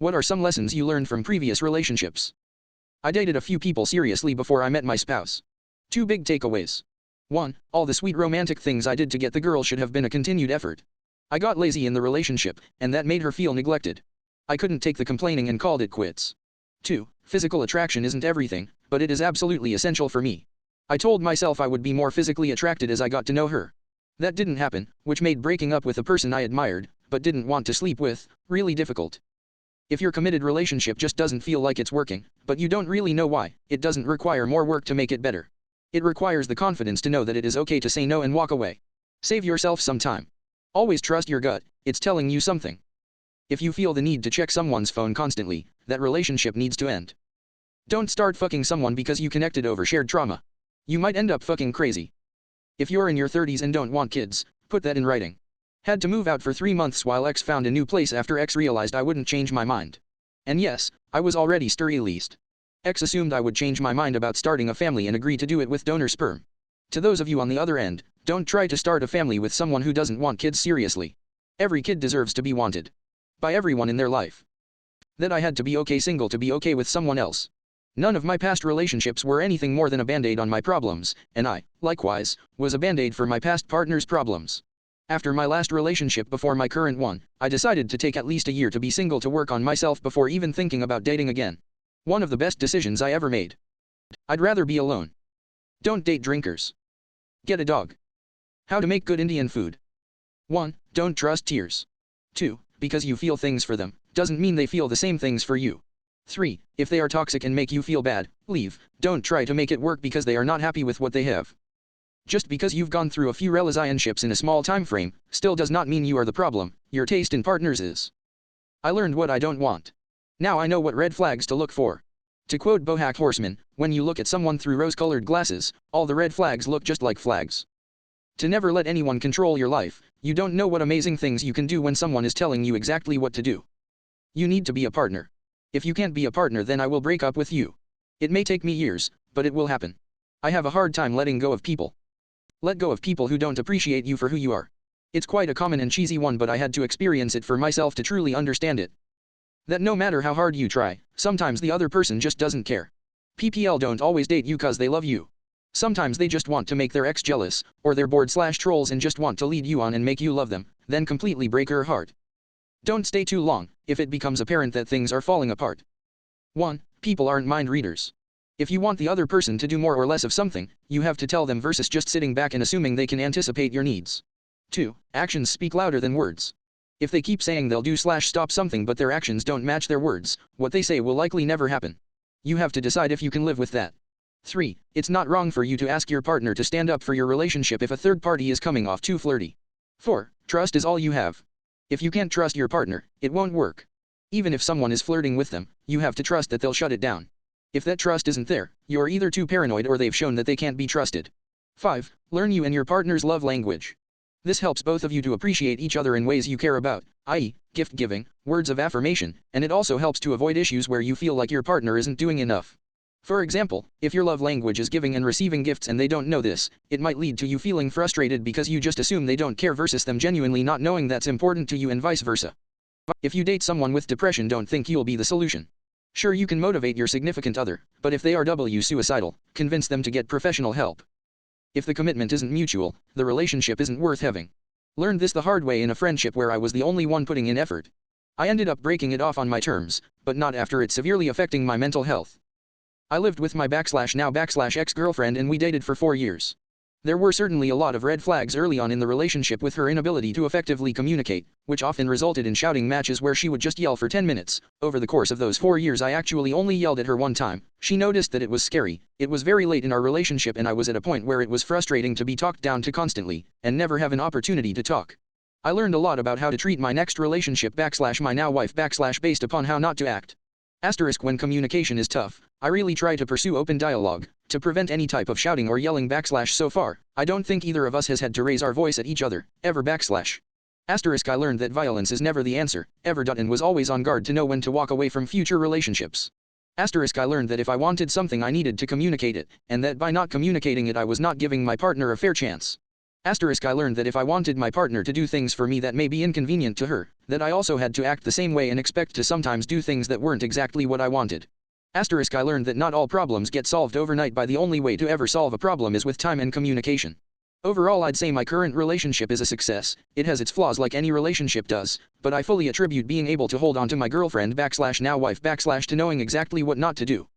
What are some lessons you learned from previous relationships? I dated a few people seriously before I met my spouse. 2 big takeaways. 1. All the sweet romantic things I did to get the girl should have been a continued effort. I got lazy in the relationship, and that made her feel neglected. I couldn't take the complaining and called it quits. 2. Physical attraction isn't everything, but it is absolutely essential for me. I told myself I would be more physically attracted as I got to know her. That didn't happen, which made breaking up with a person I admired, but didn't want to sleep with, really difficult. If your committed relationship just doesn't feel like it's working, but you don't really know why, it doesn't require more work to make it better. It requires the confidence to know that it is okay to say no and walk away. Save yourself some time. Always trust your gut, it's telling you something. If you feel the need to check someone's phone constantly, that relationship needs to end. Don't start fucking someone because you connected over shared trauma. You might end up fucking crazy. If you're in your 30s and don't want kids, put that in writing. Had to move out for 3 months while X found a new place after X realized I wouldn't change my mind. And yes, I was already sterilized. X assumed I would change my mind about starting a family and agreed to do it with donor sperm. To those of you on the other end, don't try to start a family with someone who doesn't want kids seriously. Every kid deserves to be wanted. By everyone in their life. That I had to be okay single to be okay with someone else. None of my past relationships were anything more than a band-aid on my problems, and I, likewise, was a band-aid for my past partner's problems. After my last relationship before my current one, I decided to take at least a year to be single to work on myself before even thinking about dating again. One of the best decisions I ever made. I'd rather be alone. Don't date drinkers. Get a dog. How to make good Indian food. 1. Don't trust tears. 2. Because you feel things for them, doesn't mean they feel the same things for you. 3. If they are toxic and make you feel bad, leave. Don't try to make it work because they are not happy with what they have. Just because you've gone through a few relationships in a small time frame, still does not mean you are the problem, your taste in partners is. I learned what I don't want. Now I know what red flags to look for. To quote Bojack Horseman, when you look at someone through rose-colored glasses, all the red flags look just like flags. To never let anyone control your life, you don't know what amazing things you can do when someone is telling you exactly what to do. You need to be a partner. If you can't be a partner, then I will break up with you. It may take me years, but it will happen. I have a hard time letting go of people. Let go of people who don't appreciate you for who you are. It's quite a common and cheesy one, but I had to experience it for myself to truly understand it. That no matter how hard you try, sometimes the other person just doesn't care. PPL don't always date you cause they love you. Sometimes they just want to make their ex jealous, or they're bored/trolls and just want to lead you on and make you love them, then completely break her heart. Don't stay too long, if it becomes apparent that things are falling apart. 1. People aren't mind readers. If you want the other person to do more or less of something, you have to tell them versus just sitting back and assuming they can anticipate your needs. 2. Actions speak louder than words. If they keep saying they'll do/stop something but their actions don't match their words, what they say will likely never happen. You have to decide if you can live with that. 3. It's not wrong for you to ask your partner to stand up for your relationship if a third party is coming off too flirty. 4. Trust is all you have. If you can't trust your partner, it won't work. Even if someone is flirting with them, you have to trust that they'll shut it down. If that trust isn't there, you're either too paranoid or they've shown that they can't be trusted. 5. Learn you and your partner's love language. This helps both of you to appreciate each other in ways you care about, i.e., gift giving, words of affirmation, and it also helps to avoid issues where you feel like your partner isn't doing enough. For example, if your love language is giving and receiving gifts and they don't know this, it might lead to you feeling frustrated because you just assume they don't care versus them genuinely not knowing that's important to you and vice versa. If you date someone with depression, don't think you'll be the solution. Sure, you can motivate your significant other, but if they are suicidal, convince them to get professional help. If the commitment isn't mutual, the relationship isn't worth having. Learned this the hard way in a friendship where I was the only one putting in effort. I ended up breaking it off on my terms, but not after it severely affecting my mental health. I lived with my /now/ex-girlfriend and we dated for 4 years. There were certainly a lot of red flags early on in the relationship with her inability to effectively communicate, which often resulted in shouting matches where she would just yell for 10 minutes. Over the course of those 4 years I actually only yelled at her one time. She noticed that it was scary. It was very late in our relationship and I was at a point where it was frustrating to be talked down to constantly, and never have an opportunity to talk. I learned a lot about how to treat my next relationship /my now wife /based upon how not to act. * When communication is tough, I really try to pursue open dialogue, to prevent any type of shouting or yelling / so far, I don't think either of us has had to raise our voice at each other, ever / I learned that violence is never the answer, ever and was always on guard to know when to walk away from future relationships. I learned that if I wanted something I needed to communicate it, and that by not communicating it I was not giving my partner a fair chance. Asterisk I learned that if I wanted my partner to do things for me that may be inconvenient to her, that I also had to act the same way and expect to sometimes do things that weren't exactly what I wanted. Asterisk I learned that not all problems get solved overnight by the only way to ever solve a problem is with time and communication. Overall I'd say my current relationship is a success. It has its flaws like any relationship does, but I fully attribute being able to hold on to my girlfriend / now wife / to knowing exactly what not to do.